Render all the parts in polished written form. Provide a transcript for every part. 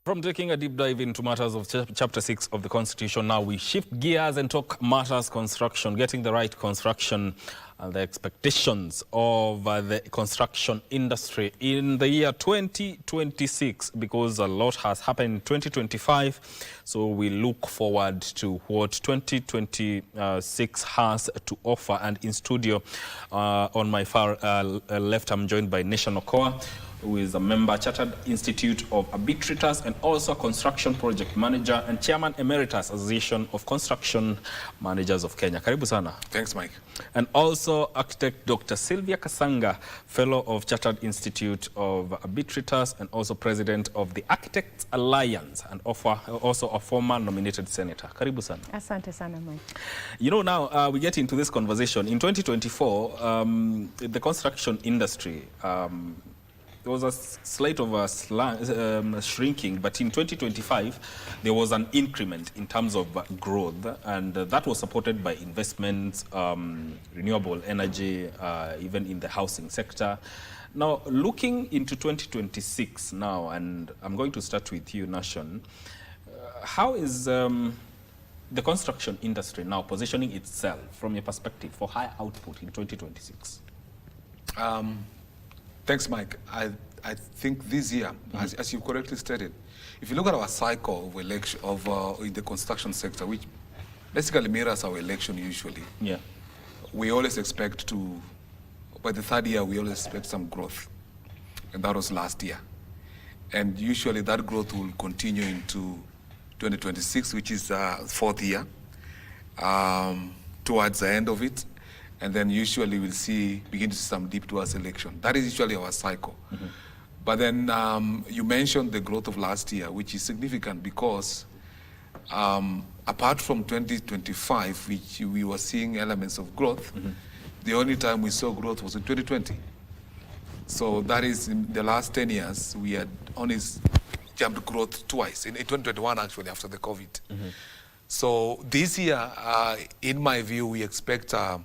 From taking a deep dive into matters of Chapter 6 of the Constitution, now we shift gears and talk matters construction, getting the right construction and the expectations of the construction industry in the year 2026, because a lot has happened in 2025. So we look forward to what 2026 has to offer. And in studio, on my far left, I'm joined by Nation Okoa, who is a member, Chartered Institute of Arbitrators, and also construction project manager and chairman emeritus, Association of Construction Managers of Kenya. Karibu sana. Thanks, Mike. And also architect Dr. Sylvia Kasanga, fellow of Chartered Institute of Arbitrators and also president of the Architects Alliance, and also a former nominated senator. Karibu sana. Asante sana, Mike. You know, now we get into this conversation. In 2024, the construction industry, there was a slight of a shrinking, but in 2025, there was an increment in terms of growth, and that was supported by investments, renewable energy, even in the housing sector. Now, looking into 2026 now, and I'm going to start with you, Nation, how is the construction industry now positioning itself from your perspective for high output in 2026? Thanks, Mike. I think this year, as you correctly stated, if you look at our cycle of election in the construction sector, which basically mirrors our election usually, we always expect to, by the third year, we always expect some growth, and that was last year. And usually that growth will continue into 2026, which is fourth year, towards the end of it. And then usually we'll begin to see some dip towards election. That is usually our cycle. But then you mentioned the growth of last year, which is significant because apart from 2025, which we were seeing elements of growth, the only time we saw growth was in 2020. So that is, in the last 10 years, we had only jumped growth twice, in 2021 actually, after the COVID. So this year, in my view, we expect a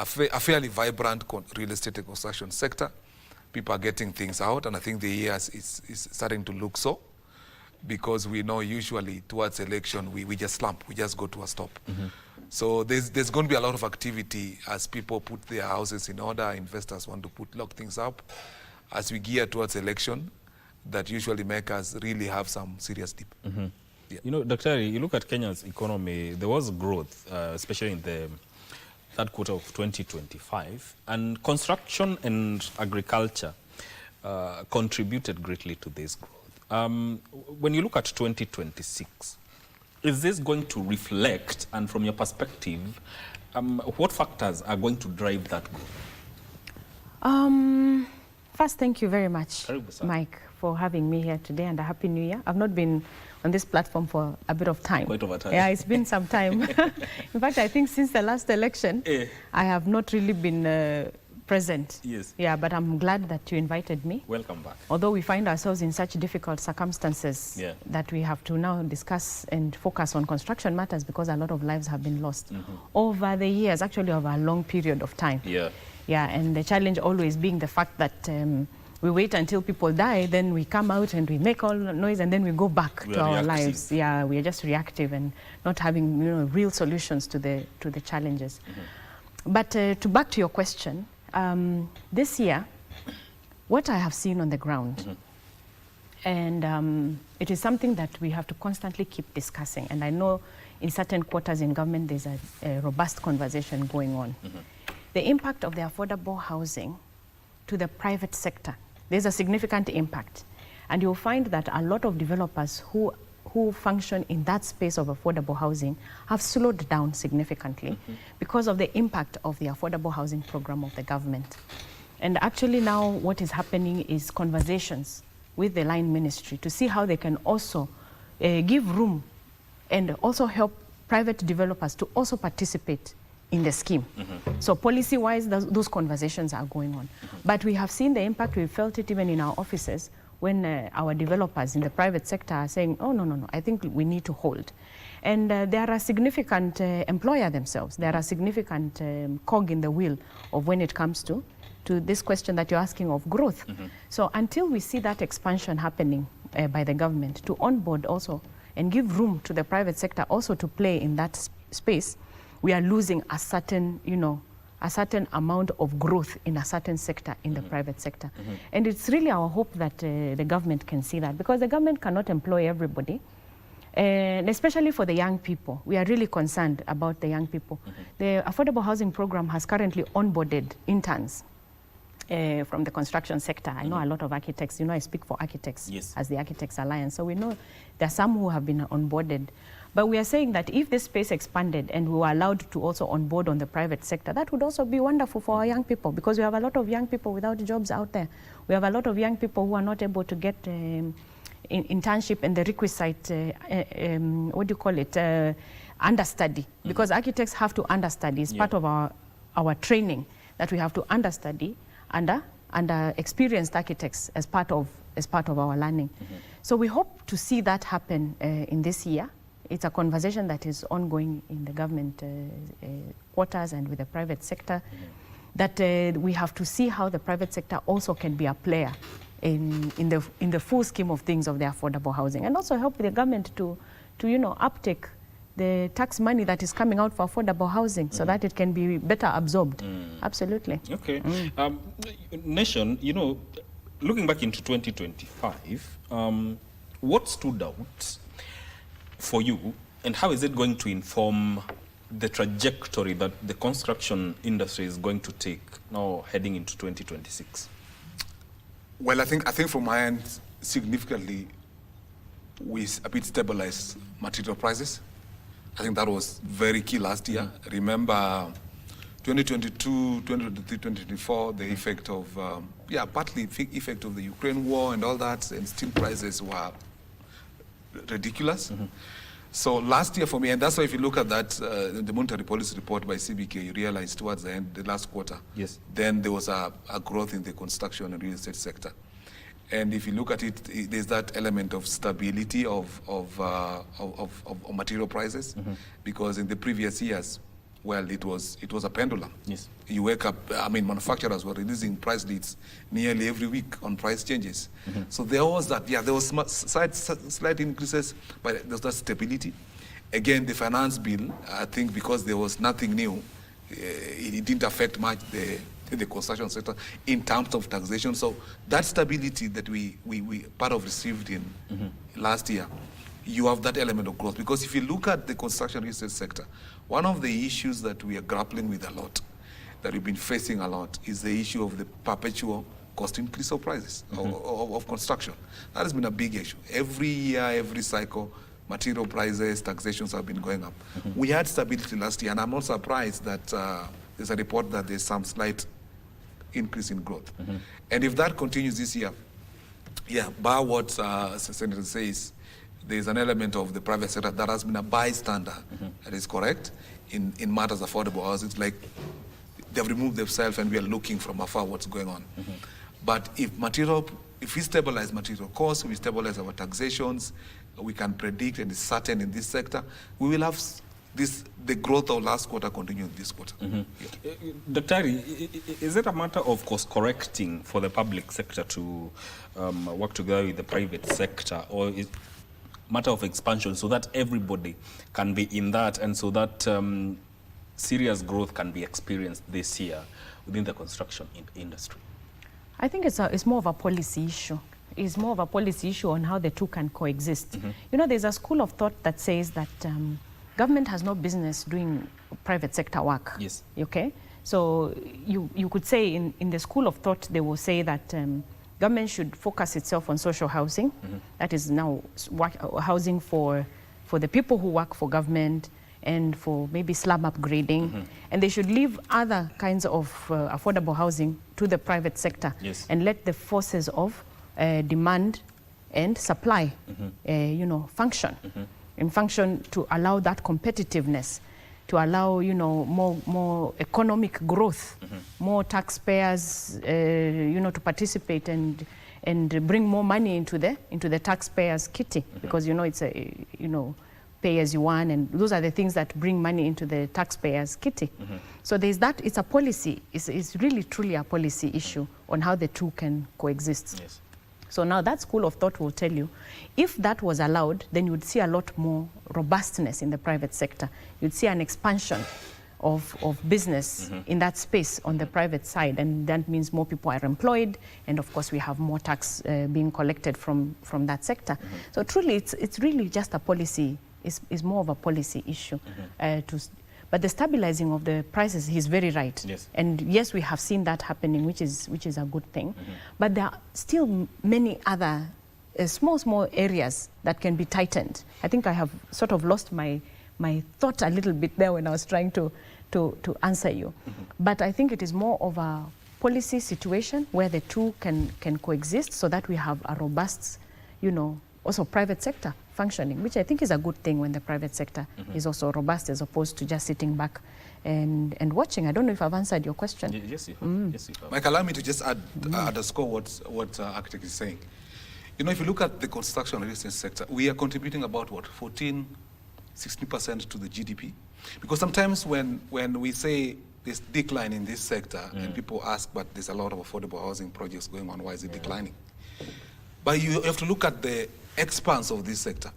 fairly vibrant real estate and construction sector. People are getting things out, and I think the year is starting to look so, because we know usually towards election we just slump, we just go to a stop. So there's going to be a lot of activity as people put their houses in order, investors want to lock things up as we gear towards election, that usually make us really have some serious dip. You know, Dr. you look at Kenya's economy, there was growth, especially in the third quarter of 2025, and construction and agriculture contributed greatly to this growth. When you look at 2026, is this going to reflect, and from your perspective, what factors are going to drive that growth? First, thank you very much, Mike, for having me here today, and a Happy New Year. I've not been on this platform for a bit of time. Quite over time. Yeah, it's been some time. In fact, I think since the last election, I have not really been present. Yes. Yeah, but I'm glad that you invited me. Welcome back. Although we find ourselves in such difficult circumstances that we have to now discuss and focus on construction matters, because a lot of lives have been lost over the years, actually over a long period of time. Yeah, and the challenge always being the fact that we wait until people die, then we come out and we make all the noise, and then we go back to our lives. Yeah, we are just reactive and not having, real solutions to the challenges. But back to your question, this year, what I have seen on the ground, and it is something that we have to constantly keep discussing. And I know in certain quarters in government, there's a robust conversation going on. The impact of the affordable housing to the private sector, there's a significant impact. And you'll find that a lot of developers who function in that space of affordable housing have slowed down significantly because of the impact of the affordable housing program of the government. And actually now what is happening is conversations with the line ministry to see how they can also give room and also help private developers to also participate in the scheme. So policy-wise, those conversations are going on. But we have seen the impact, we felt it even in our offices, when our developers in the private sector are saying, oh, no, I think we need to hold. And they are a significant employer themselves. They are a significant cog in the wheel of when it comes to this question that you're asking of growth. So until we see that expansion happening by the government to onboard also and give room to the private sector also to play in that space, we are losing a certain, a certain amount of growth in a certain sector in the private sector. And it's really our hope that the government can see that, because the government cannot employ everybody. And especially for the young people, we are really concerned about the young people. The Affordable Housing Program has currently onboarded interns from the construction sector. I know a lot of architects, I speak for architects as the Architects Alliance. So we know there are some who have been onboarded. But we are saying that if this space expanded and we were allowed to also onboard on the private sector, that would also be wonderful for our young people, because we have a lot of young people without jobs out there. We have a lot of young people who are not able to get internship and the requisite, understudy, because architects have to understudy. It's part of our training that we have to understudy under experienced architects as part of our learning. So we hope to see that happen in this year. It's a conversation that is ongoing in the government quarters and with the private sector, that we have to see how the private sector also can be a player in the full scheme of things of the affordable housing, and also help the government to uptake the tax money that is coming out for affordable housing so that it can be better absorbed. Absolutely. Okay. Nation, looking back into 2025, what stood out for you, and how is it going to inform the trajectory that the construction industry is going to take now heading into 2026? Well, I think from my end, significantly, we a bit stabilized material prices. I think that was very key last year. Remember, 2022, 2023, 2024, the effect of, partly effect of the Ukraine war and all that, and steel prices were ridiculous. So last year for me, and that's why if you look at that, the monetary policy report by CBK, you realize towards the end, the last quarter, then there was a growth in the construction and real estate sector. And if you look at it, there's that element of stability of material prices, because in the previous years, well, it was a pendulum. You wake up, manufacturers were releasing price leads nearly every week on price changes. So there was that, there was slight increases, but there was that stability. Again, the finance bill, I think because there was nothing new, it didn't affect much the construction sector in terms of taxation. So that stability that we part of received in last year, you have that element of growth. Because if you look at the construction research sector, one of the issues that we are grappling with a lot, that we've been facing a lot, is the issue of the perpetual cost increase of prices of construction. That has been a big issue. Every year, every cycle, material prices, taxations have been going up. We had stability last year, and I'm not surprised that there's a report that there's some slight increase in growth. And if that continues this year, bar what Senator says, there's an element of the private sector that has been a bystander. That is correct in matters of affordable housing. It's like they've removed themselves and we are looking from afar what's going on. But if we stabilize material costs, we stabilize our taxations, we can predict and is certain in this sector, we will have the growth of last quarter continue in this quarter. Dr. Is it a matter of course correcting for the public sector to work together with the private sector, or is matter of expansion so that everybody can be in that, and so that serious growth can be experienced this year within the construction industry? I think it's more of a policy issue. It's more of a policy issue on how the two can coexist. There's a school of thought that says that government has no business doing private sector work. Okay? So you could say in the school of thought, they will say that government should focus itself on social housing. That is now housing for the people who work for government and for maybe slum upgrading. And they should leave other kinds of affordable housing to the private sector and let the forces of demand and supply, function. And function to allow that competitiveness, to allow more economic growth, more taxpayers to participate and bring more money into the taxpayers' kitty, because it's a pay as you earn, and those are the things that bring money into the taxpayers' kitty. So there's that. It's a policy. It's really truly a policy issue on how the two can coexist. So now that school of thought will tell you, if that was allowed, then you would see a lot more robustness in the private sector. You'd see an expansion of business in that space on the private side, and that means more people are employed, and of course we have more tax being collected from that sector. So truly, it's really just a policy. Is more of a policy issue. But the stabilizing of the prices, he's very right. Yes. And yes, we have seen that happening, which is a good thing. But there are still many other small areas that can be tightened. I think I have sort of lost my thought a little bit there when I was trying to answer you. But I think it is more of a policy situation where the two can coexist, so that we have a robust, also private sector functioning, which I think is a good thing when the private sector is also robust, as opposed to just sitting back and watching. I don't know if I've answered your question. Yes, you have. Yes, you have. Mike, allow me to just underscore what architect is saying. If you look at the construction and real estate sector, we are contributing about 14, 16% to the GDP. Because sometimes when we say there's decline in this sector, and people ask, but there's a lot of affordable housing projects going on, why is it declining? But you have to look at the expanse of this sector.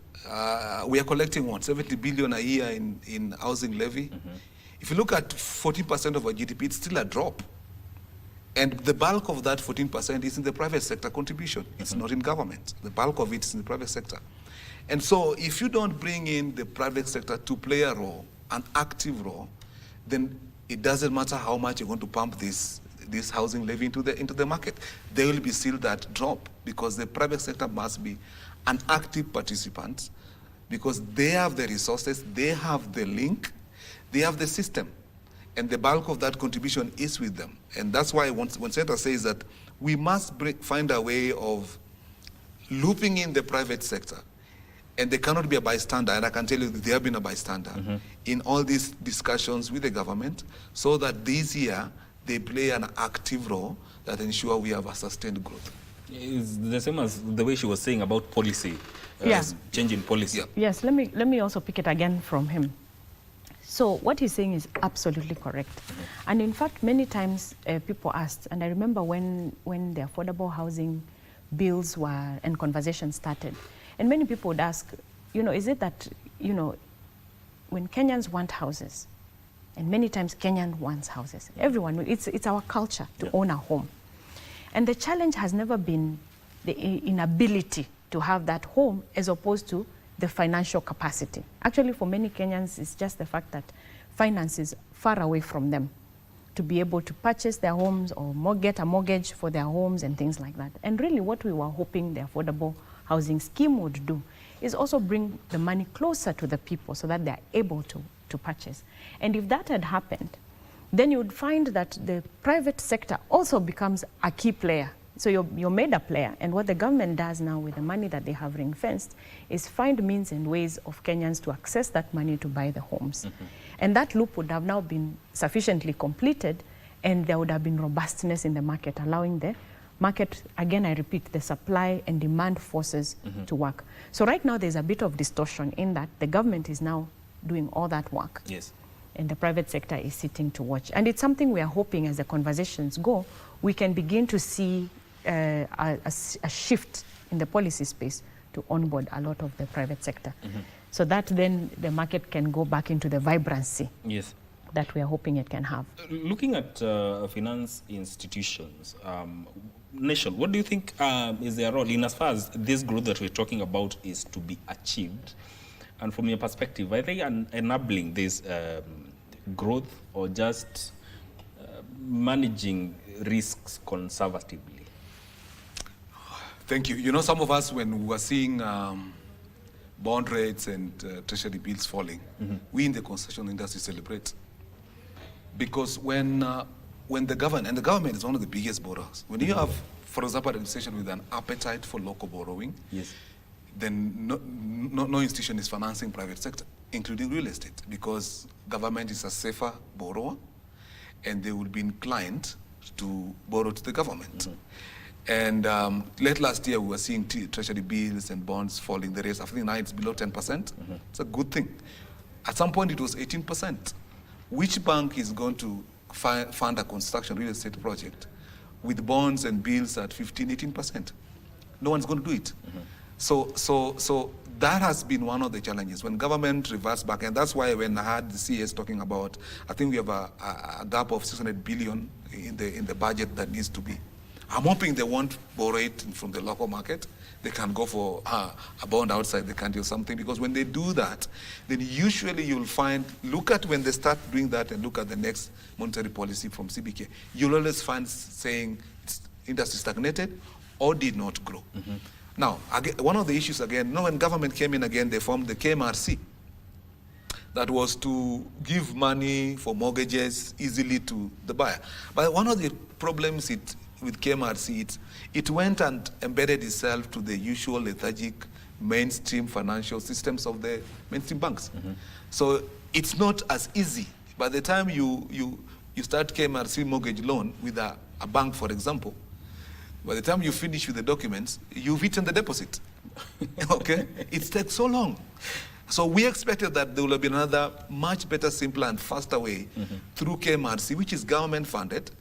We are collecting 70 billion a year in housing levy. If you look at 14% of our GDP, it's still a drop. And the bulk of that 14% is in the private sector contribution. It's not in government. The bulk of it is in the private sector. And so if you don't bring in the private sector to play a role, an active role, then it doesn't matter how much you're going to pump this housing levy into the market. There will be still that drop, because the private sector must be an active participant, because they have the resources, they have the link, they have the system, and the bulk of that contribution is with them. And that's why when Senator says that we must find a way of looping in the private sector, and they cannot be a bystander, and I can tell you that they have been a bystander in all these discussions with the government, so that this year they play an active role that ensure we have a sustained growth. It's the same as the way she was saying about policy, changing policy. Yeah. Yes, let me also pick it again from him. So what he's saying is absolutely correct. And in fact, many times people asked, and I remember when the affordable housing bills were and conversations started, and many people would ask, is it that, when Kenyans want houses, and many times Kenyan wants houses, everyone, it's our culture to own a home. And the challenge has never been the inability to have that home, as opposed to the financial capacity. Actually, for many Kenyans, it's just the fact that finance is far away from them to be able to purchase their homes or get a mortgage for their homes and things like that. And really what we were hoping the affordable housing scheme would do is also bring the money closer to the people, so that they're able to purchase. And if that had happened, then you would find that the private sector also becomes a key player. So you're made a player, and what the government does now with the money that they have ring-fenced is find means and ways of Kenyans to access that money to buy the homes. And that loop would have now been sufficiently completed, and there would have been robustness in the market, allowing the market, again I repeat, the supply and demand forces to work. So right now there's a bit of distortion in that the government is now doing all that work. Yes. And the private sector is sitting to watch. And it's something we are hoping, as the conversations go, we can begin to see a shift in the policy space to onboard a lot of the private sector. So that then the market can go back into the vibrancy that we are hoping it can have. Looking at finance institutions, Nation, what do you think is their role in as far as this growth that we're talking about is to be achieved? And from your perspective, are they enabling this growth, or just managing risks conservatively? Thank you. Some of us, when we were seeing bond rates and treasury bills falling, we in the construction industry celebrate. Because when the government is one of the biggest borrowers, when you have, for example, an administration with an appetite for local borrowing, then no institution is financing private sector, including real estate, because government is a safer borrower, and they will be inclined to borrow to the government. And late last year, we were seeing treasury bills and bonds falling. The rates, I think now it's below 10%. It's a good thing. At some point, it was 18%. Which bank is going to fund a construction real estate project with bonds and bills at 15, 18%? no one's going to do it. So that has been one of the challenges when government reversed back, and that's why when I had the CS talking about, I think we have a gap of 600 billion in the budget that needs to be. I'm hoping they won't borrow it from the local market. They can go for a bond outside the country or something, because when they do that, then usually you'll find, look at when they start doing that and look at the next monetary policy from CBK, you'll always find saying industry stagnated or did not grow. Now, again, one of the issues again, when government came in again, they formed the KMRC. That was to give money for mortgages easily to the buyer. But one of the problems with KMRC, it went and embedded itself to the usual lethargic mainstream financial systems of the mainstream banks. So it's not as easy. By the time you start KMRC mortgage loan with a bank, for example, by the time you finish with the documents, you've eaten the deposit. Okay? It takes so long. So we expected that there will be another much better, simpler, and faster way through KMRC, which is government funded,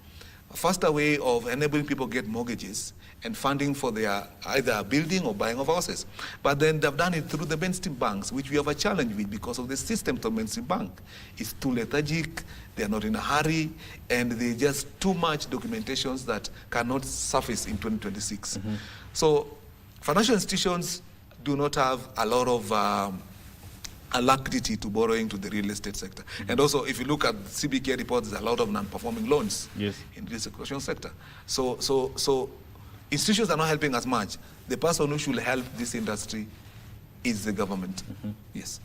a faster way of enabling people to get mortgages and funding for their either building or buying of houses. But then they've done it through the mainstream banks, which we have a challenge with because of the system of mainstream bank. It's too lethargic, they're not in a hurry, and they're just too much documentations that cannot surface in 2026. So financial institutions do not have a lot of alacrity to borrowing to the real estate sector. And also, if you look at CBK reports, there's a lot of non-performing loans in the construction sector. So institutions are not helping as much. The person who should help this industry is the government. Yes.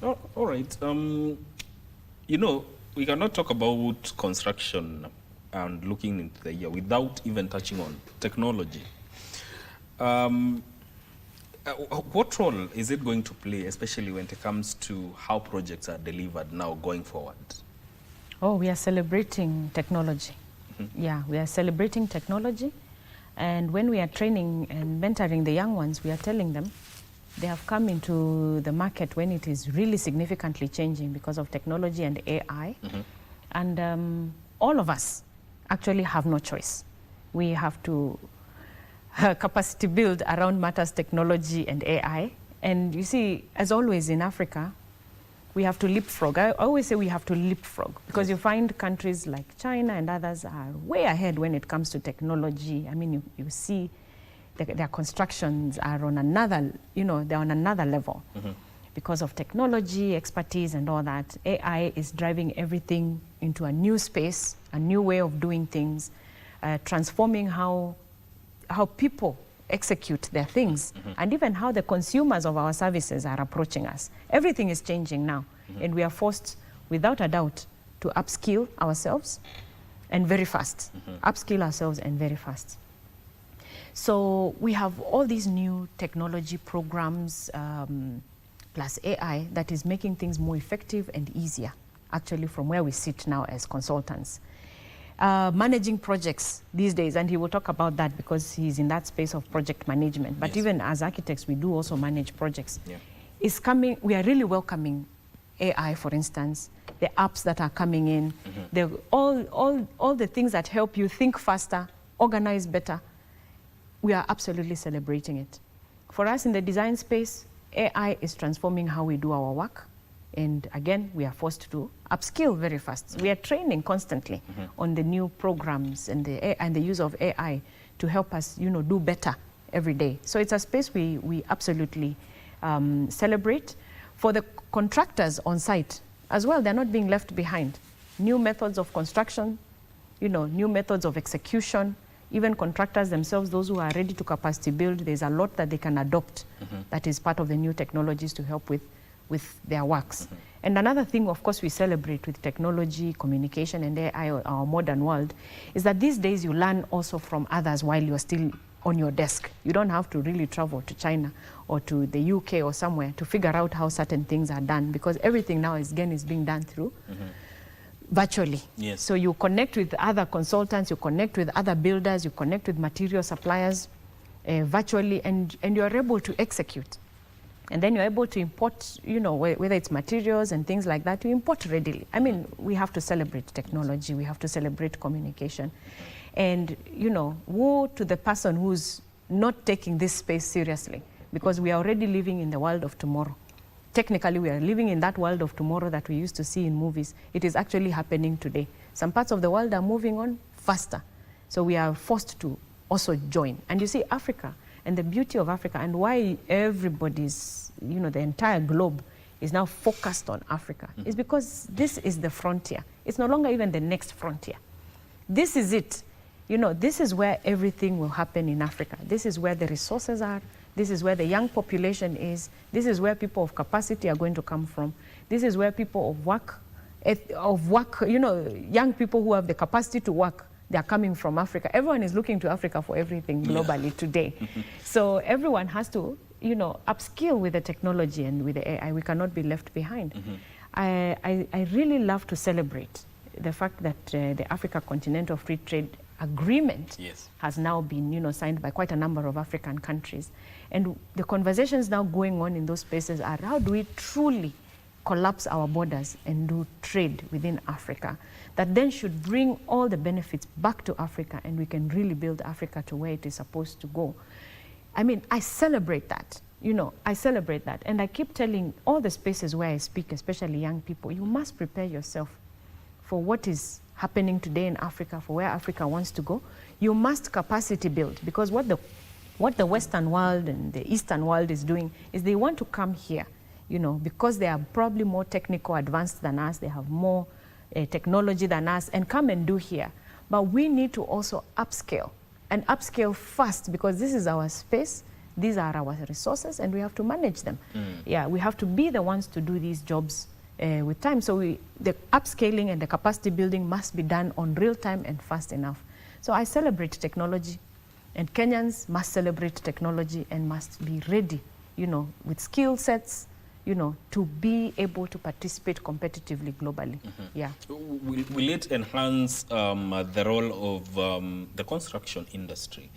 Oh, all right. You know, we cannot talk about construction and looking into the year without even touching on technology. What role is it going to play, especially when it comes to how projects are delivered now going forward? Oh, we are celebrating technology. Yeah, we are celebrating technology. And when we are training and mentoring the young ones, we are telling them they have come into the market when it is really significantly changing because of technology and AI. And all of us actually have no choice. We have to capacity build around matters technology and AI. And you see, as always in Africa, we have to leapfrog. I always say we have to leapfrog because you find countries like China and others are way ahead when it comes to technology. I mean, you see their constructions are on another, they're on another level because of technology, expertise and all that. AI is driving everything into a new space, a new way of doing things, transforming how people execute their things and even how the consumers of our services are approaching us. Everything is changing now and we are forced, without a doubt, to upskill ourselves and very fast. Upskill ourselves and very fast. So we have all these new technology programs plus AI that is making things more effective and easier, actually from where we sit now as consultants. Managing projects these days, and he will talk about that because he's in that space of project management. But even as architects, we do also manage projects. It's coming, we are really welcoming AI, for instance, the apps that are coming in, all the things that help you think faster, organize better. We are absolutely celebrating it. For us in the design space, AI is transforming how we do our work. And again, we are forced to upskill very fast. We are training constantly on the new programs and the use of AI to help us, do better every day. So it's a space we absolutely celebrate. For the contractors on site as well, they're not being left behind. New methods of construction, new methods of execution. Even contractors themselves, those who are ready to capacity build, there's a lot that they can adopt that is part of the new technologies to help with their works. And another thing, of course, we celebrate with technology, communication, and AI, our modern world, is that these days you learn also from others while you're still on your desk. You don't have to really travel to China or to the UK or somewhere to figure out how certain things are done, because everything now is being done through virtually. So you connect with other consultants, you connect with other builders, you connect with material suppliers virtually, and you're able to execute. And then you're able to import, whether it's materials and things like that, you import readily. I mean, we have to celebrate technology, we have to celebrate communication. And, woe to the person who's not taking this space seriously, because we are already living in the world of tomorrow. Technically, we are living in that world of tomorrow that we used to see in movies. It is actually happening today. Some parts of the world are moving on faster. So we are forced to also join. And you see, Africa and the beauty of Africa and why everybody's, the entire globe is now focused on Africa is because this is the frontier. It's no longer even the next frontier. This is it. This is where everything will happen in Africa. This is where the resources are. This is where the young population is. This is where people of capacity are going to come from. This is where people of work, young people who have the capacity to work, they are coming from Africa. Everyone is looking to Africa for everything globally today. So everyone has to, upskill with the technology and with the AI. We cannot be left behind. I really love to celebrate the fact that the Africa Continental Free Trade Agreement has now been, signed by quite a number of African countries. And the conversations now going on in those spaces are how do we truly collapse our borders and do trade within Africa that then should bring all the benefits back to Africa, and we can really build Africa to where it is supposed to go. I mean, I celebrate that. I celebrate that. And I keep telling all the spaces where I speak, especially young people, you must prepare yourself for what is happening today in Africa, for where Africa wants to go. You must capacity build, because what the Western world and the Eastern world is doing is they want to come here, because they are probably more technical advanced than us, they have more technology than us, and come and do here. But we need to also upscale, and upscale fast, because this is our space, these are our resources, and we have to manage them. Yeah, we have to be the ones to do these jobs with time. So the upscaling and the capacity building must be done on real time and fast enough. So I celebrate technology, and Kenyans must celebrate technology and must be ready, with skill sets, to be able to participate competitively globally. Yeah. Will it enhance the role of the construction industry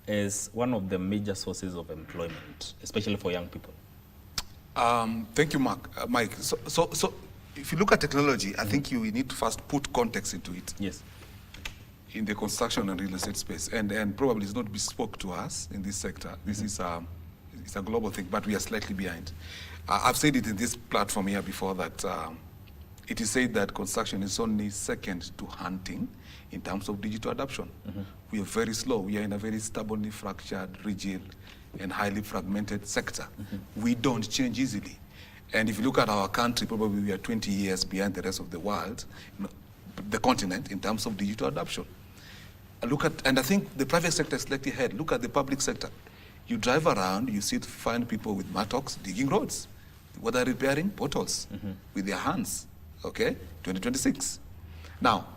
as one of the major sources of employment, especially for young people? Thank you, Mike. So if you look at technology, I think you need to first put context into it. Yes. In the construction and real estate space, and probably it's not bespoke to us in this sector. This is it's a global thing, but we are slightly behind. I've said it in this platform here before that it is said that construction is only second to hunting in terms of digital adoption. We are very slow. We are in a very stubbornly fractured, rigid, and highly fragmented sector. We don't change easily. And if you look at our country, probably we are 20 years behind the rest of the world, the continent, in terms of digital adoption. And I think the private sector is slightly ahead. Look at the public sector. You drive around, you find people with mattocks digging roads, whether repairing potholes with their hands, okay? 2026. Now,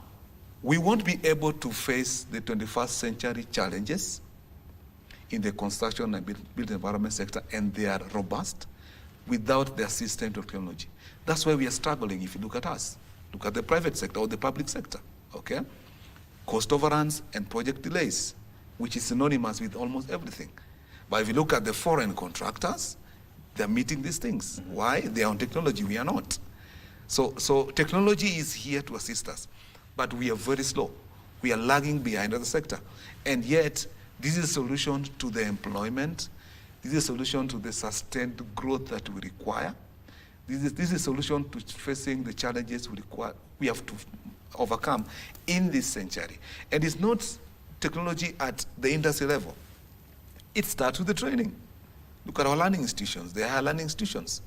we won't be able to face the 21st century challenges in the construction and built environment sector, and they are robust, without the assistance of technology. That's why we are struggling if you look at us. Look at the private sector or the public sector, okay? Cost overruns and project delays, which is synonymous with almost everything. But if you look at the foreign contractors, they're meeting these things. Why? They're on technology, we are not. So technology is here to assist us, but we are very slow. We are lagging behind other sector. And yet, this is a solution to the employment. This is a solution to the sustained growth that we require. This is a solution to facing the challenges we have to overcome in this century. And it's not technology at the industry level. It starts with the training. Look at our learning institutions. They are learning institutions.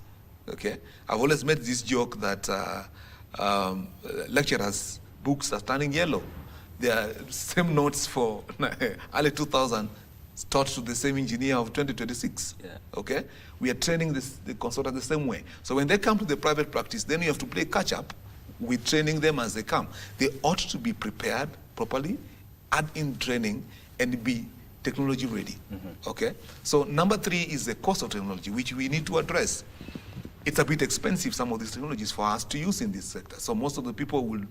Okay? I've always made this joke that lecturers' books are turning yellow. They are same notes for early 2000 taught to the same engineer of 2026. Yeah. Okay? We are training the consultant the same way. So when they come to the private practice, then you have to play catch up with training them as they come. They ought to be prepared properly, add in training, and be technology ready. Okay? So number 3 is the cost of technology, which we need to address. It's a bit expensive, some of these technologies, for us to use in this sector. So most of the people will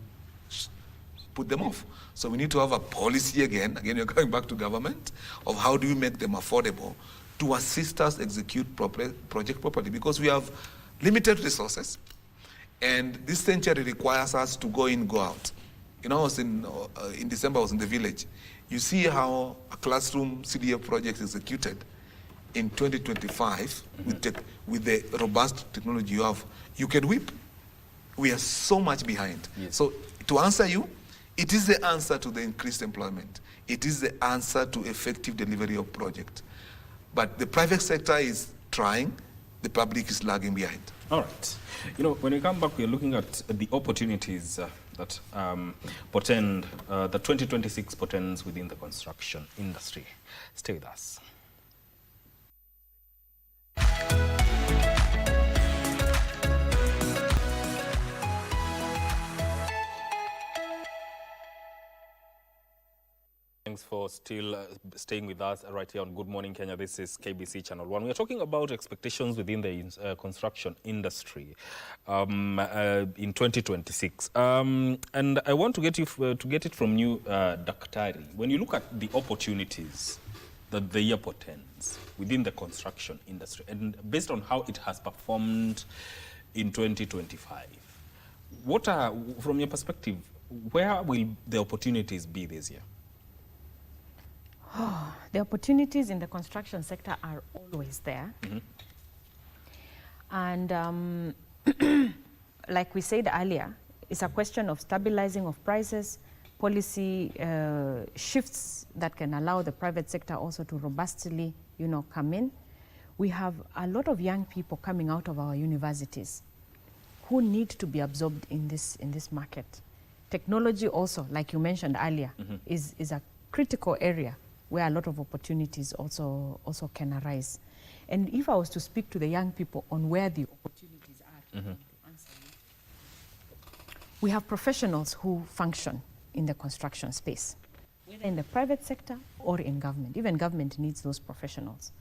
put them off. So we need to have a policy again you're going back to government, of how do we make them affordable to assist us execute project properly, because we have limited resources, and this century requires us to go in, go out. You know, I was in December, I was in the village. You see how a classroom CDF project is executed in 2025 with the robust technology you have. You can weep. We are so much behind. Yes. So to answer you, it is the answer to the increased employment. It is the answer to effective delivery of project. But the private sector is trying, the public is lagging behind. All right. You know, when we come back, we're looking at the opportunities that portend, that 2026 portends within the construction industry. Stay with us. Thanks for still staying with us right here on Good Morning Kenya. This is KBC Channel 1. We are talking about expectations within the construction industry in 2026. And I want to get you to get it from you, Daktari. When you look at the opportunities that the year portends within the construction industry, and based on how it has performed in 2025, what are, from your perspective, where will the opportunities be this year? Oh, the opportunities in the construction sector are always there. And like we said earlier, it's a question of stabilizing of prices, policy shifts that can allow the private sector also to robustly, you know, come in. We have a lot of young people coming out of our universities who need to be absorbed in this market. Technology also, like you mentioned earlier, is a critical area where a lot of opportunities also can arise. And if I was to speak to the young people on where the opportunities are, to answer you, we have professionals who function in the construction space, whether in the private sector or in government. Even government needs those professionals.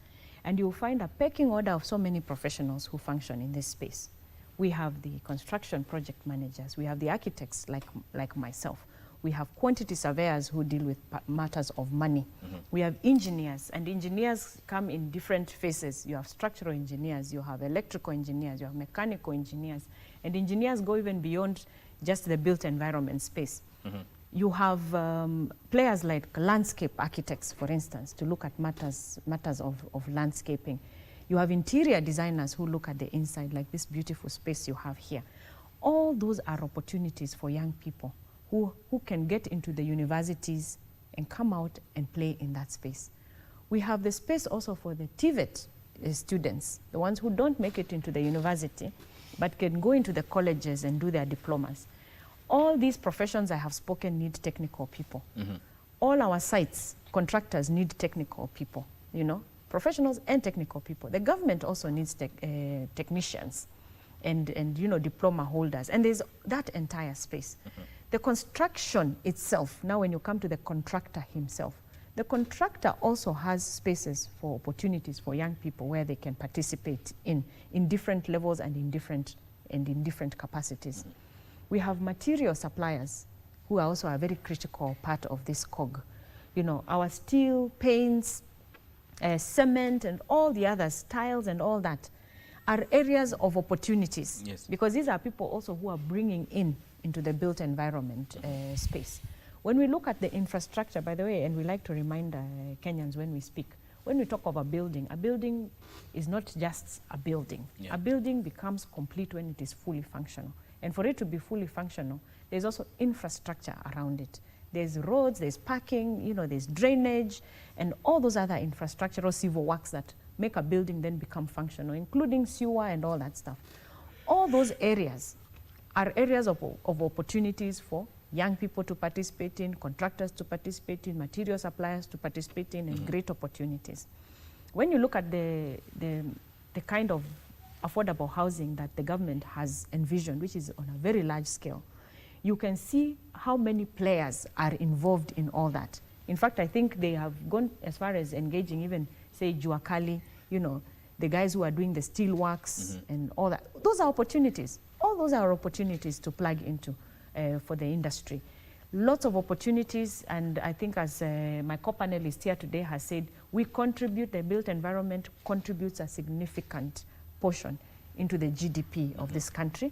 And you'll find a pecking order of so many professionals who function in this space. We have the construction project managers, we have the architects like myself, we have quantity surveyors who deal with matters of money. We have engineers, and engineers come in different phases. You have structural engineers, you have electrical engineers, you have mechanical engineers, and engineers go even beyond just the built environment space. You have players like landscape architects, for instance, to look at matters of landscaping. You have interior designers who look at the inside, like this beautiful space you have here. All those are opportunities for young people who can get into the universities and come out and play in that space. We have the space also for the TVET students, the ones who don't make it into the university, but can go into the colleges and do their diplomas. All these professions I have spoken need technical people. All our sites, contractors need technical people, you know, professionals and technical people. The government also needs technicians and you know, diploma holders, and there's that entire space. The construction itself, now when you come to the contractor himself, the contractor also has spaces for opportunities for young people where they can participate in different levels and in different capacities. We have material suppliers who are also a very critical part of this cog. You know, our steel, paints, cement, and all the others, tiles and all that, are areas of opportunities. Yes. Because these are people also who are bringing into the built environment space. When we look at the infrastructure, by the way, and we like to remind Kenyans when we speak, when we talk of a building is not just a building. Yeah. A building becomes complete when it is fully functional. And for it to be fully functional, there's also infrastructure around it. There's roads, there's parking, you know, there's drainage, and all those other infrastructural civil works that make a building then become functional, including sewer and all that stuff. All those areas are areas of opportunities for young people to participate in, contractors to participate in, material suppliers to participate in, and great opportunities. When you look at the kind of affordable housing that the government has envisioned, which is on a very large scale, you can see how many players are involved in all that. In fact, I think they have gone as far as engaging even, say, Juakali, you know, the guys who are doing the steel works and all that. Those are opportunities. All those are opportunities to plug into for the industry. Lots of opportunities, and I think as my co-panelist here today has said, we contribute, the built environment contributes a significant portion into the GDP of this country,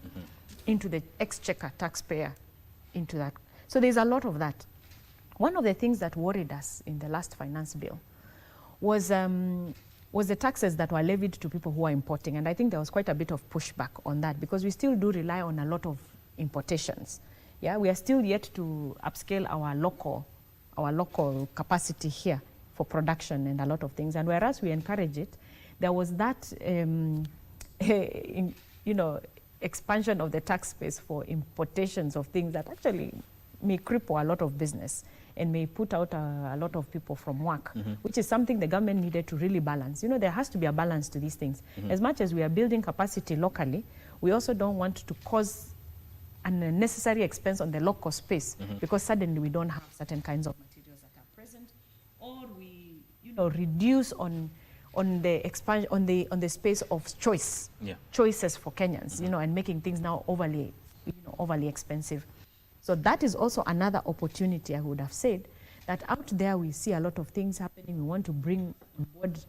into the exchequer taxpayer, into that. So there's a lot of that. one of the things that worried us in the last finance bill was the taxes that were levied to people who are importing. And I think there was quite a bit of pushback on that because we still do rely on a lot of importations. Yeah, we are still yet to upscale our local capacity here for production and a lot of things. And whereas we encourage it, there was that, expansion of the tax space for importations of things that actually may cripple a lot of business and may put out a lot of people from work, which is something the government needed to really balance. There has to be a balance to these things. As much as we are building capacity locally, we also don't want to cause an unnecessary expense on the local space because suddenly we don't have certain kinds of materials that are present, or we reduce on the expansion on the space of choices for Kenyans, and making things now overly expensive. So that is also another opportunity, I would have said, that out there we see a lot of things happening. We want to bring on board,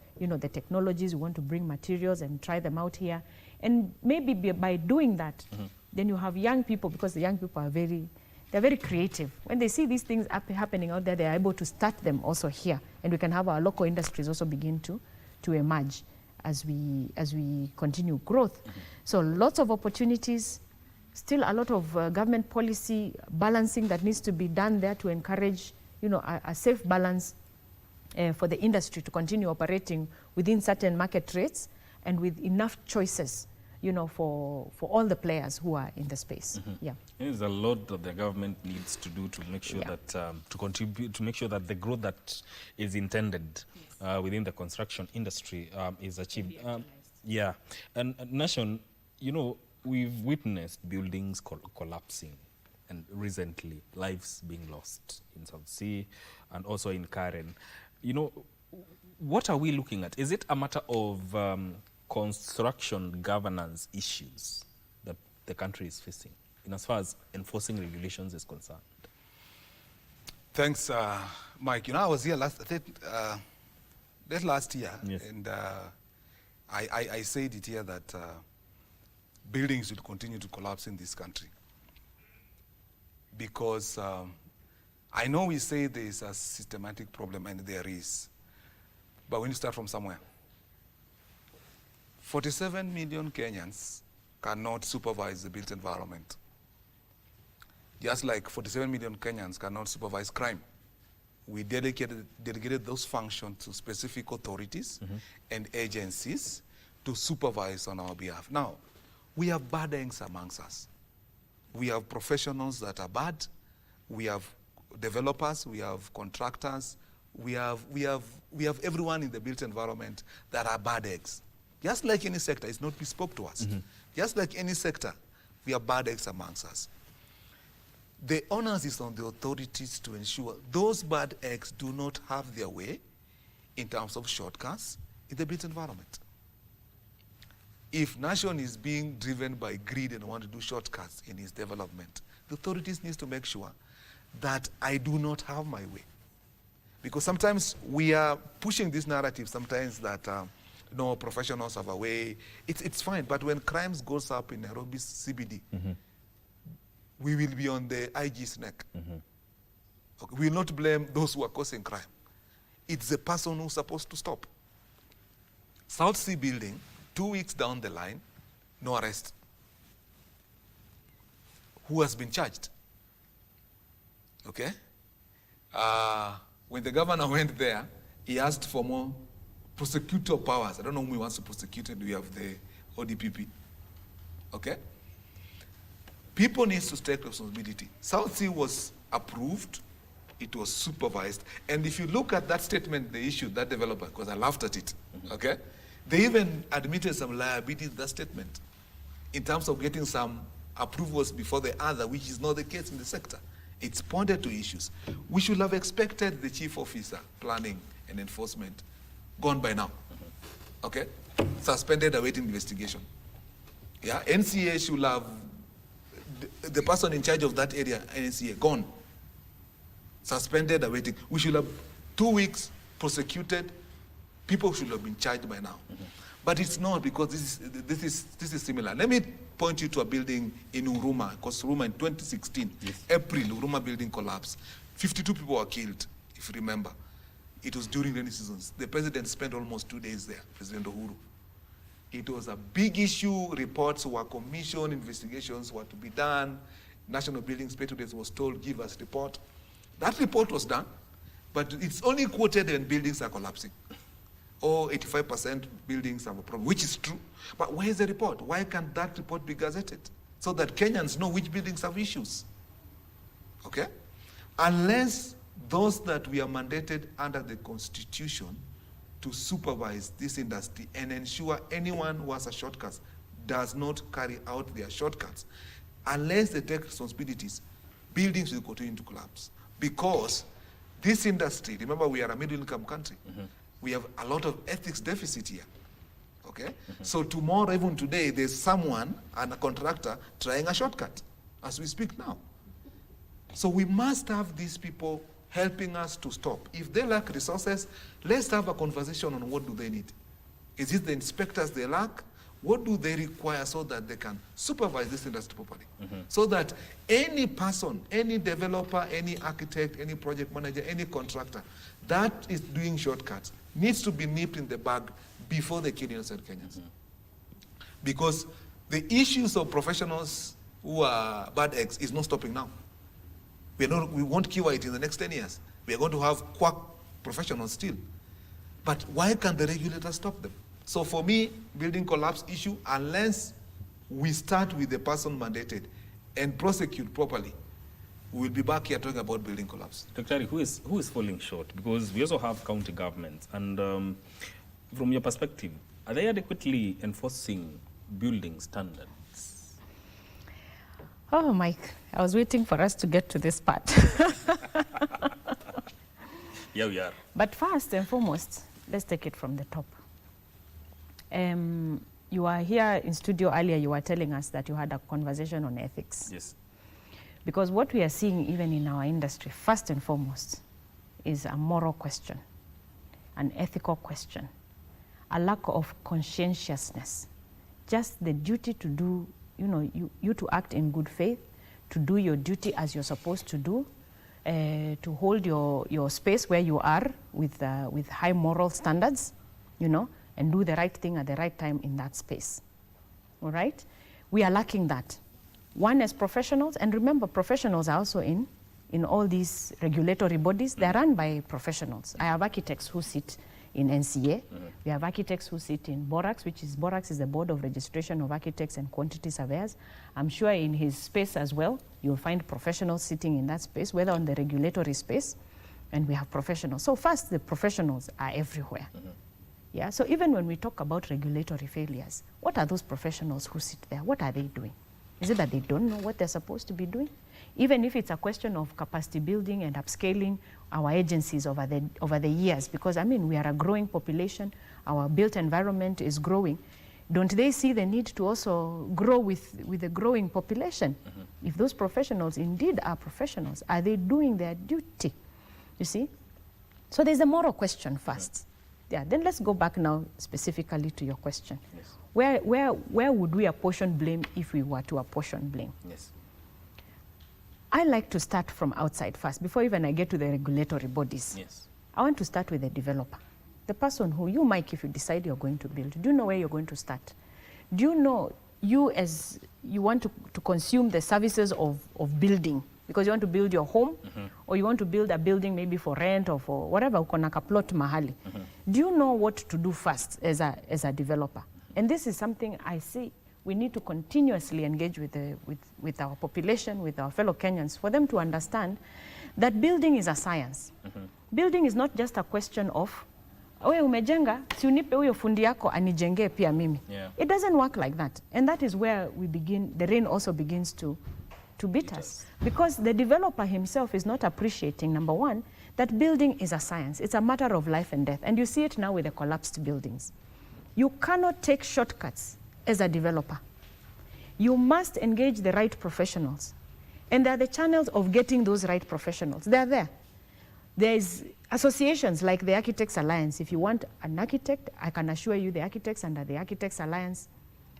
the technologies. We want to bring materials and try them out here. And maybe by doing that, then you have young people, because the young people are they're very creative. When they see these things happening out there, they're able to start them also here. And we can have our local industries also begin to emerge as we continue growth. So lots of opportunities. Still a lot of government policy balancing that needs to be done there to encourage, a safe balance for the industry to continue operating within certain market rates and with enough choices, for all the players who are in the space. Yeah. There's a lot that the government needs to do to make sure that to contribute to make sure that the growth that is intended within the construction industry is achieved. And Nation, we've witnessed buildings collapsing, and recently lives being lost in South Sea and also in Karen. What are we looking at? Is it a matter of construction governance issues that the country is facing in as far as enforcing regulations is concerned? Thanks, Mike. I was here last year, and I said it here that buildings will continue to collapse in this country because I know we say there is a systematic problem, and there is, but we need to start from somewhere. 47 million Kenyans cannot supervise the built environment, just like 47 million Kenyans cannot supervise crime. We delegated those functions to specific authorities and agencies to supervise on our behalf. Now, we have bad eggs amongst us. We have professionals that are bad. We have developers. We have contractors. We have everyone in the built environment that are bad eggs. Just like any sector, it's not bespoke to us. Just like any sector, we have bad eggs amongst us. The onus is on the authorities to ensure those bad eggs do not have their way in terms of shortcuts in the built environment. If Nation is being driven by greed and want to do shortcuts in its development, the authorities need to make sure that I do not have my way. Because sometimes we are pushing this narrative sometimes that no, professionals have a way. It's fine, but when crimes goes up in Nairobi CBD, we will be on the IG's neck. Okay, we will not blame those who are causing crime. It's the person who's supposed to stop. South Sea building, 2 weeks down the line, no arrest. Who has been charged? Okay? When the governor went there, he asked for more prosecutor powers. I don't know who wants to prosecute, and we have the ODPP. Okay? People need to take responsibility. South Sea was approved, it was supervised, and if you look at that statement they issued, that developer, because I laughed at it, okay? They even admitted some liability in that statement in terms of getting some approvals before the other, which is not the case in the sector. It's pointed to issues. We should have expected the chief officer, planning and enforcement, gone by now, okay? Suspended, awaiting investigation. Yeah, NCA should have, the person in charge of that area, NCA, gone. Suspended, awaiting. We should have 2 weeks prosecuted. People should have been charged by now. But it's not, because this is similar. Let me point you to a building in Huruma, because Huruma in 2016, April, Huruma building collapsed. 52 people were killed, if you remember. It was during rainy seasons. The president spent almost 2 days there, President Uhuru. It was a big issue. Reports were commissioned, investigations were to be done. National Building Inspectorate was told, give us report. That report was done, but it's only quoted when buildings are collapsing. Or 85% buildings have a problem, which is true. But where is the report? Why can't that report be gazetted? So that Kenyans know which buildings have issues. Okay? Unless those that we are mandated under the Constitution to supervise this industry and ensure anyone who has a shortcut does not carry out their shortcuts, unless they take responsibilities, buildings will continue to collapse. Because this industry, remember we are a middle-income country, we have a lot of ethics deficit here. Okay? So tomorrow, even today, there's someone and a contractor trying a shortcut as we speak now. So we must have these people helping us to stop. If they lack resources, let's have a conversation on what do they need. Is it the inspectors they lack? What do they require so that they can supervise this industry properly? So that any person, any developer, any architect, any project manager, any contractor that is doing shortcuts needs to be nipped in the bud before they kill innocent Kenyans. Because the issues of professionals who are bad eggs is not stopping now. We won't cure it in the next 10 years. We are going to have quack professionals still. But why can't the regulator stop them? So for me, building collapse issue, unless we start with the person mandated and prosecute properly, we'll be back here talking about building collapse. Dr. who is falling short? Because we also have county governments. And from your perspective, are they adequately enforcing building standards? Oh, Mike, I was waiting for us to get to this part. Yeah, we are. But first and foremost, let's take it from the top. You were here in studio earlier, you were telling us that you had a conversation on ethics. Yes. Because what we are seeing even in our industry, first and foremost, is a moral question, an ethical question, a lack of conscientiousness, just the duty to do, you to act in good faith, to do your duty as you're supposed to do, to hold your space where you are with high moral standards, and do the right thing at the right time in that space. All right? We are lacking that. One, as professionals, and remember, professionals are also in all these regulatory bodies. They're run by professionals. I have architects who sit in NCA. We have architects who sit in BORAX, BORAX is the Board of Registration of Architects and Quantity Surveyors. I'm sure in his space as well, you'll find professionals sitting in that space, whether on the regulatory space, and we have professionals. So first, the professionals are everywhere. Yeah, so even when we talk about regulatory failures, what are those professionals who sit there? What are they doing? Is it that they don't know what they're supposed to be doing? Even if it's a question of capacity building and upscaling our agencies over the years, because we are a growing population, our built environment is growing. Don't they see the need to also grow with the growing population? If those professionals indeed are professionals, are they doing their duty? You see? So there's a moral question first. Yeah, then let's go back now specifically to your question. Yes. Where would we apportion blame if we were to apportion blame? Yes. I like to start from outside first, before even I get to the regulatory bodies. Yes. I want to start with the developer. The person who, you, Mike, if you decide you're going to build, do you know where you're going to start? Do you know, you want to consume the services of building, because you want to build your home, or you want to build a building maybe for rent or for whatever, uko ka plot mahali. Do you know what to do first as a developer? And this is something I see we need to continuously engage with our population, with our fellow Kenyans, for them to understand that building is a science. Building is not just a question of, oye umejenga, si unipe huyo fundi yako anijengee pia mimi. It doesn't work like that. And that is where the rain also begins to beat us. Because the developer himself is not appreciating, number one, that building is a science. It's a matter of life and death. And you see it now with the collapsed buildings. You cannot take shortcuts as a developer. You must engage the right professionals. And there are the channels of getting those right professionals. They're there. There's associations like the Architects Alliance. If you want an architect, I can assure you the architects under the Architects Alliance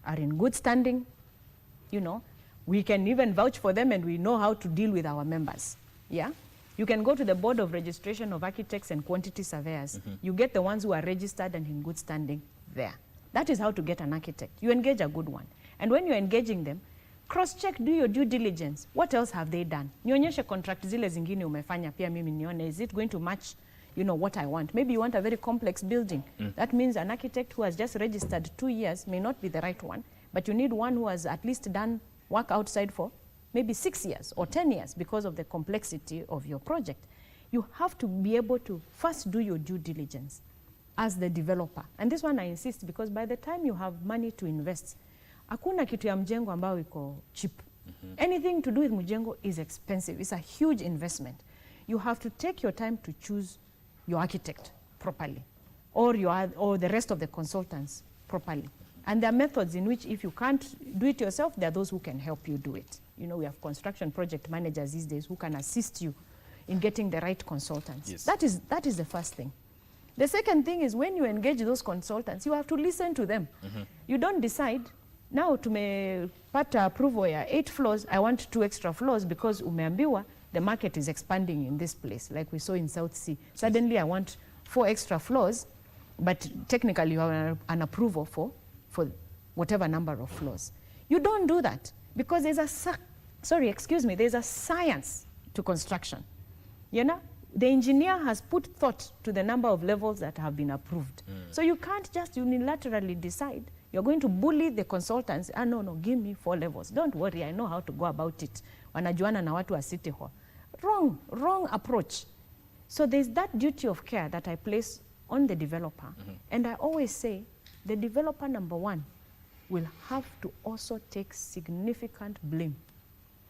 are in good standing. We can even vouch for them, and we know how to deal with our members. Yeah? You can go to the Board of Registration of Architects and Quantity Surveyors. You get the ones who are registered and in good standing there. That is how to get an architect. You engage a good one. And when you're engaging them, cross-check, do your due diligence. What else have they done? Nionyeshe contract zile zingine umefanya pia mimi nione. Is it going to match, you know, what I want? Maybe you want a very complex building. That means an architect who has just registered 2 years may not be the right one, but you need one who has at least done work outside for maybe 6 years or 10 years because of the complexity of your project. You have to be able to first do your due diligence as the developer. And this one I insist because by the time you have money to invest, hakuna kitu ya mjengo ambao iko cheap. Anything to do with mjengo is expensive. It's a huge investment. You have to take your time to choose your architect properly or the rest of the consultants properly. And there are methods in which if you can't do it yourself, there are those who can help you do it. You know, we have construction project managers these days who can assist you in getting the right consultants. Yes. That is the first thing. The second thing is when you engage those consultants, you have to listen to them. You don't decide, now tumepata approval ya 8 floors, I want 2 extra floors because umeambiwa the market is expanding in this place, like we saw in South Sea. Suddenly I want 4 extra floors, but technically you have an approval for whatever number of floors. You don't do that because there's a science to construction. You know, the engineer has put thought to the number of levels that have been approved. So you can't just unilaterally decide you're going to bully the consultants. No, give me 4 levels. Don't worry, I know how to go about it. Wanajuana na watu wa City Hall. Wrong approach. So there's that duty of care that I place on the developer. And I always say, the developer, number one, will have to also take significant blame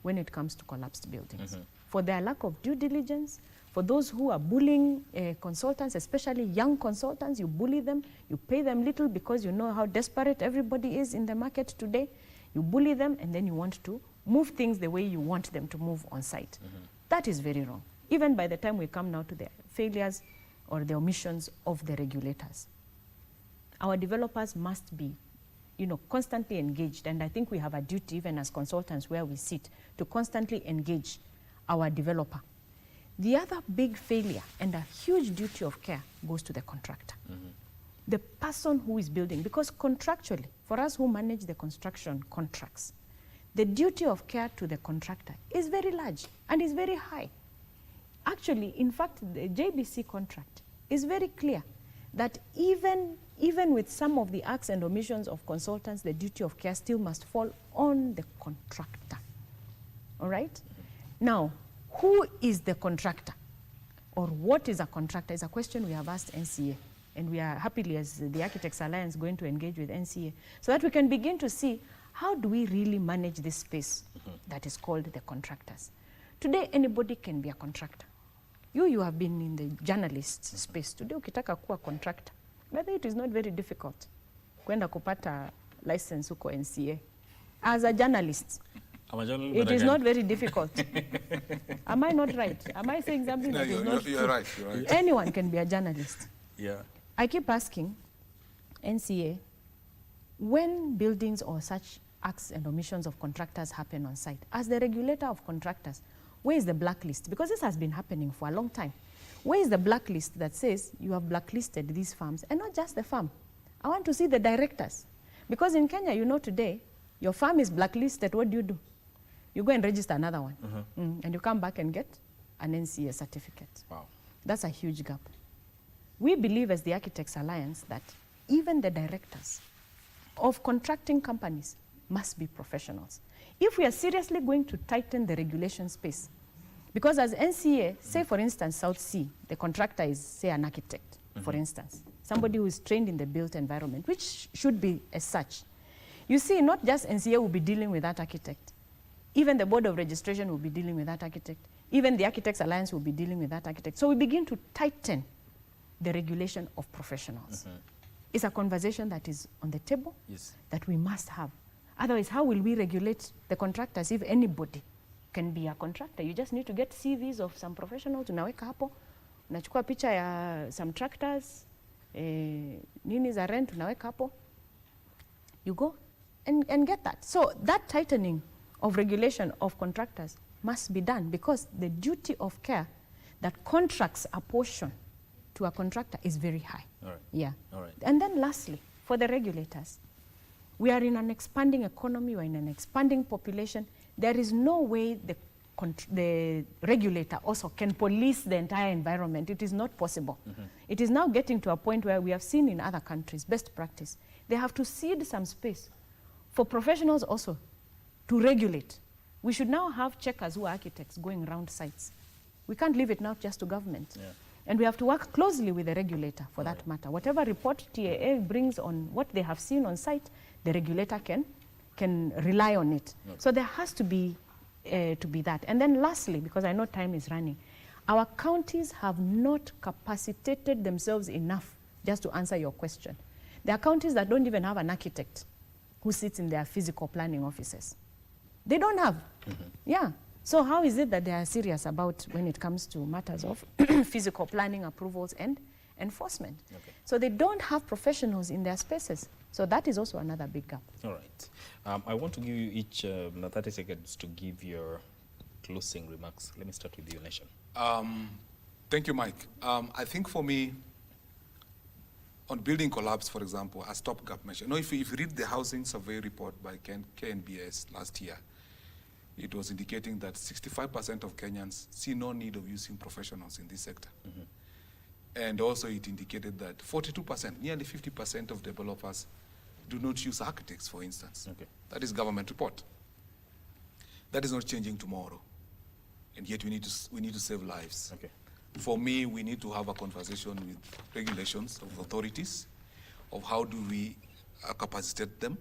when it comes to collapsed buildings. For their lack of due diligence, for those who are bullying consultants, especially young consultants, you bully them, you pay them little because you know how desperate everybody is in the market today. You bully them and then you want to move things the way you want them to move on site. That is very wrong. Even by the time we come now to the failures or the omissions of the regulators. Our developers must be, you know, constantly engaged, and I think we have a duty, even as consultants where we sit, to constantly engage our developer. The other big failure and a huge duty of care goes to the contractor. The person who is building, because contractually, for us who manage the construction contracts, the duty of care to the contractor is very large and is very high. Actually, in fact, the JBC contract is very clear that even with some of the acts and omissions of consultants, the duty of care still must fall on the contractor. All right? Now, who is the contractor? Or what is a contractor is a question we have asked NCA. And we are happily, as the Architects Alliance, going to engage with NCA so that we can begin to see how do we really manage this space that is called the contractors. Today, anybody can be a contractor. You have been in the journalist space. Today, ukitaka kuwa contractor, whether it is not very difficult kwenda kupata license huko NCA. As a journalist, it is not very difficult. Am I not right? Am I saying something that is not true? You're right. Anyone can be a journalist. Yeah. I keep asking NCA, when buildings or such acts and omissions of contractors happen on site, as the regulator of contractors, where is the blacklist? Because this has been happening for a long time. Where is the blacklist that says you have blacklisted these firms? And not just the firm. I want to see the directors. Because in Kenya, you know today, your firm is blacklisted, what do? You go and register another one. And you come back and get an NCA certificate. Wow. That's a huge gap. We believe as the Architects Alliance that even the directors of contracting companies must be professionals. If we are seriously going to tighten the regulation space, because as NCA, say for instance, South Sea, the contractor is, say, an architect, for instance, somebody who is trained in the built environment, which should be as such. You see, not just NCA will be dealing with that architect. Even the Board of Registration will be dealing with that architect. Even the Architects Alliance will be dealing with that architect. So we begin to tighten the regulation of professionals. It's a conversation that is on the table, that we must have. Otherwise, how will we regulate the contractors if anybody can be a contractor? You just need to get CVs of some professionals, unaweka hapo, unachukua picha ya some tractors, nini za rent, unaweka hapo. You go and get that. So that tightening of regulation of contractors must be done because the duty of care that contracts a portion to a contractor is very high. All right. Yeah. All right. And then lastly, for the regulators, we are in an expanding economy, we're in an expanding population. There is no way the regulator also can police the entire environment. It is not possible. It is now getting to a point where we have seen in other countries, best practice, they have to cede some space for professionals also to regulate. We should now have checkers who are architects going around sites. We can't leave it now just to government. Yeah. And we have to work closely with the regulator for that matter. Whatever report TAA brings on what they have seen on site, the regulator can rely on it. Okay. So there has to be that. And then lastly, because I know time is running, our counties have not capacitated themselves enough just to answer your question. There are counties that don't even have an architect who sits in their physical planning offices. They don't have. Yeah. So how is it that they are serious about when it comes to matters of physical planning approvals and enforcement? Okay. So they don't have professionals in their spaces. So that is also another big gap. All right. I want to give you each 30 seconds to give your closing remarks. Let me start with you, Nation. Thank you, Mike. I think for me, on building collapse, for example, a stopgap measure. If you read the housing survey report by KNBS last year, it was indicating that 65% of Kenyans see no need of using professionals in this sector. And also it indicated that 42%, nearly 50% of developers do not use architects, for instance. Okay. That is government report. That is not changing tomorrow. And yet we need to save lives. Okay. For me, we need to have a conversation with regulations of authorities of how do we capacitate them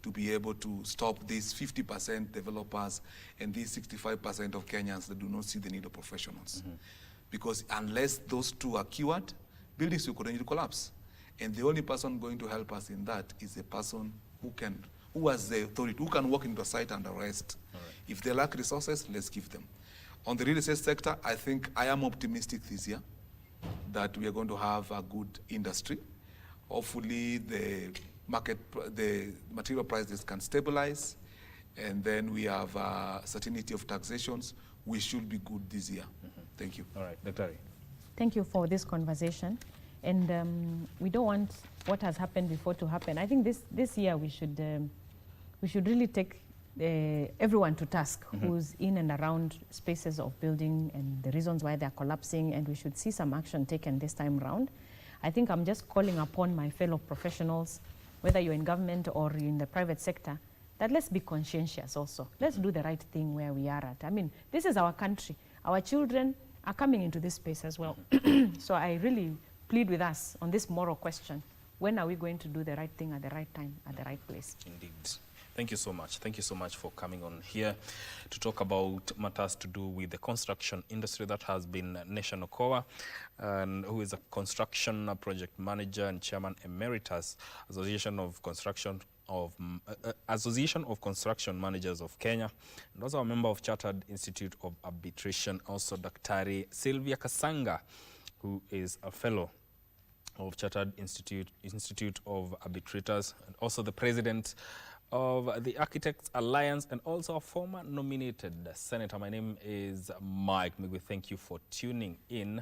to be able to stop these 50% developers and these 65% of Kenyans that do not see the need of professionals. Because unless those two are cured, buildings will continue to collapse. And the only person going to help us in that is a person who has the authority, who can walk into a site and arrest. Right. If they lack resources, let's give them. On the real estate sector, I think I am optimistic this year that we are going to have a good industry. Hopefully the material prices can stabilize, and then we have certainty of taxations. We should be good this year. Thank you. All right, Dr. Thank you for this conversation. And we don't want what has happened before to happen. I think this year we should really take everyone to task who's in and around spaces of building and the reasons why they're collapsing, and we should see some action taken this time around. I think I'm just calling upon my fellow professionals, whether you're in government or in the private sector, that let's be conscientious also. Let's do the right thing where we are at. I mean, this is our country. Our children are coming into this space as well. So I really plead with us on this moral question. When are we going to do the right thing at the right time, at the right place? Indeed. Thank you so much. Thank you so much for coming on here to talk about matters to do with the construction industry. That has been Nation Okowa, who is a construction project manager and chairman emeritus, Association of Construction Managers of Kenya, and also a member of Chartered Institute of Arbitration. Also, Daktari Sylvia Kasanga, who is a fellow of Chartered Institute of Arbitrators, and also the president of the Architects Alliance, and also a former nominated senator. My name is Mike Migwi. Thank you for tuning in.